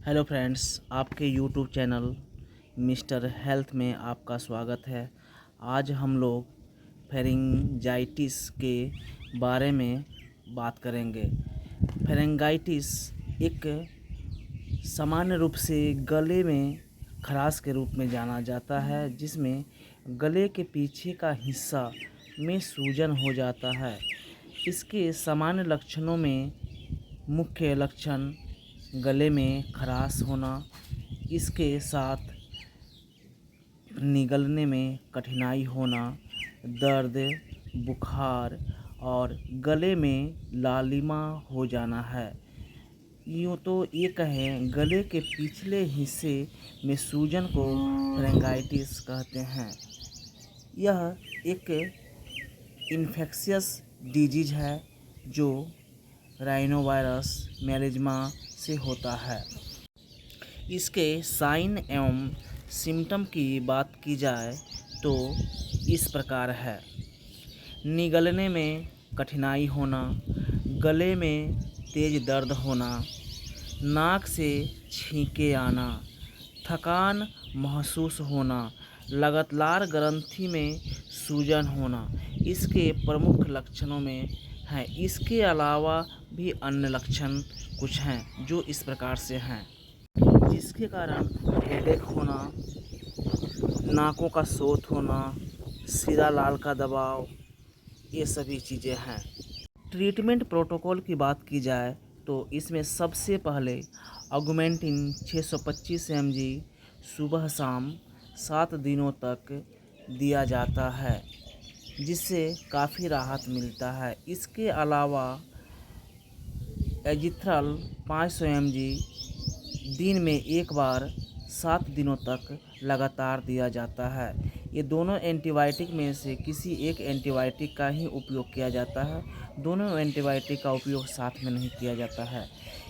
Hello friends, आपके YouTube channel mister health में आपका स्वागत है। आज हम लोग फेरिंजाइटिस के बारे में बात करेंगे। फेरिंजाइटिस एक सामान्य रूप से गले में खराश के रूप में जाना जाता है, जिसमें गले के पीछे का हिस्सा में सूजन हो जाता है। इसके सामान्य लक्षणों में मुख्य लक्षण गले में खराश होना, इसके साथ निगलने में कठिनाई होना, दर्द, बुखार और गले में लालिमा हो जाना है। यूँ तो ये कहें, गले के पिछले हिस्से में सूजन को फेरिंजाइटिस कहते हैं। यह एक इन्फेक्शियस डिजीज है जो राइनोवायरस मेलेज्मा से होता है। इसके साइन एवं सिम्टम की बात की जाए तो इस प्रकार है। निगलने में कठिनाई होना, गले में तेज दर्द होना, नाक से छींके आना, थकान महसूस होना, लगातार ग्रंथि में सूजन होना इसके प्रमुख लक्षणों में है। इसके अलावा भी अन्य लक्षण कुछ हैं जो इस प्रकार से हैं, जिसके कारण हेडेक होना, नाकों का शोथ होना, सिरा लाल का दबाव, ये सभी चीज़ें हैं। ट्रीटमेंट प्रोटोकॉल की बात की जाए तो इसमें सबसे पहले ऑगमेंटिन 625 mg सुबह शाम 7 दिनों तक दिया जाता है, जिससे काफ़ी राहत मिलता है। इसके अलावा एजिथ्रल 500 mg दिन में एक बार 7 दिनों तक लगातार दिया जाता है। ये दोनों एंटीबायोटिक में से किसी एक एंटीबायोटिक का ही उपयोग किया जाता है। दोनों एंटीबायोटिक का उपयोग साथ में नहीं किया जाता है।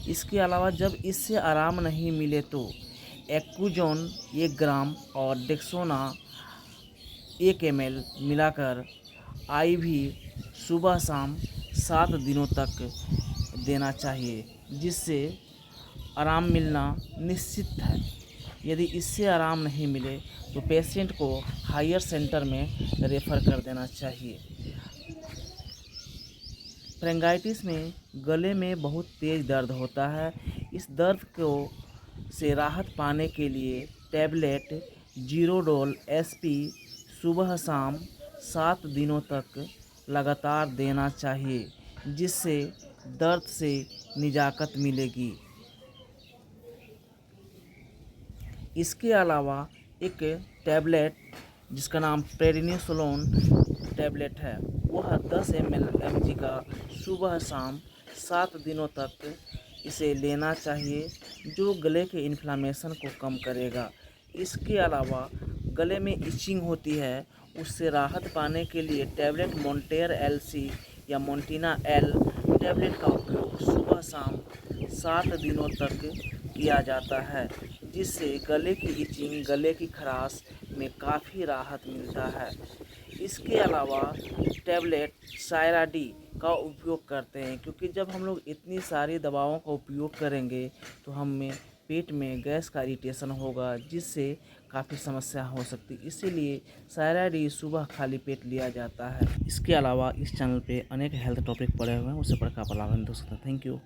इसके अलावा जब इससे आराम नहीं मिले तो एक्कुजोन 1 ग्राम और डेक्सोना 1 ml मिलाकर IV सुबह शाम 7 दिनों तक देना चाहिए, जिससे आराम मिलना निश्चित है। यदि इससे आराम नहीं मिले तो पेशेंट को हायर सेंटर में रेफ़र कर देना चाहिए। फेरिंजाइटिस में गले में बहुत तेज़ दर्द होता है। इस दर्द को से राहत पाने के लिए टैबलेट ज़ीरोडोल SP सुबह शाम 7 दिनों तक लगातार देना चाहिए, जिससे दर्द से निजात मिलेगी। इसके अलावा एक टैबलेट जिसका नाम प्रेडनिसोलोन टैबलेट है, वह 10 mg का सुबह शाम 7 दिनों तक इसे लेना चाहिए, जो गले के इन्फ्लामेशन को कम करेगा। इसके अलावा गले में इचिंग होती है, उससे राहत पाने के लिए टैबलेट मोंटेर LC या मोंटिना L टैबलेट का उपयोग सुबह शाम 7 दिनों तक किया जाता है, जिससे गले की इचिंग, गले की खराश में काफ़ी राहत मिलता है। इसके अलावा टैबलेट सायरा-D का उपयोग करते हैं, क्योंकि जब हम लोग इतनी सारी दवाओं का उपयोग करेंगे तो हमें पेट में गैस का इरिटेशन होगा, जिससे काफ़ी समस्या हो सकती है। इसीलिए सायरा-D सुबह खाली पेट लिया जाता है। इसके अलावा इस चैनल पे अनेक हेल्थ टॉपिक पड़े हुए हैं, उसे पढ़कर आप लाभ हो सकता है। Thank you.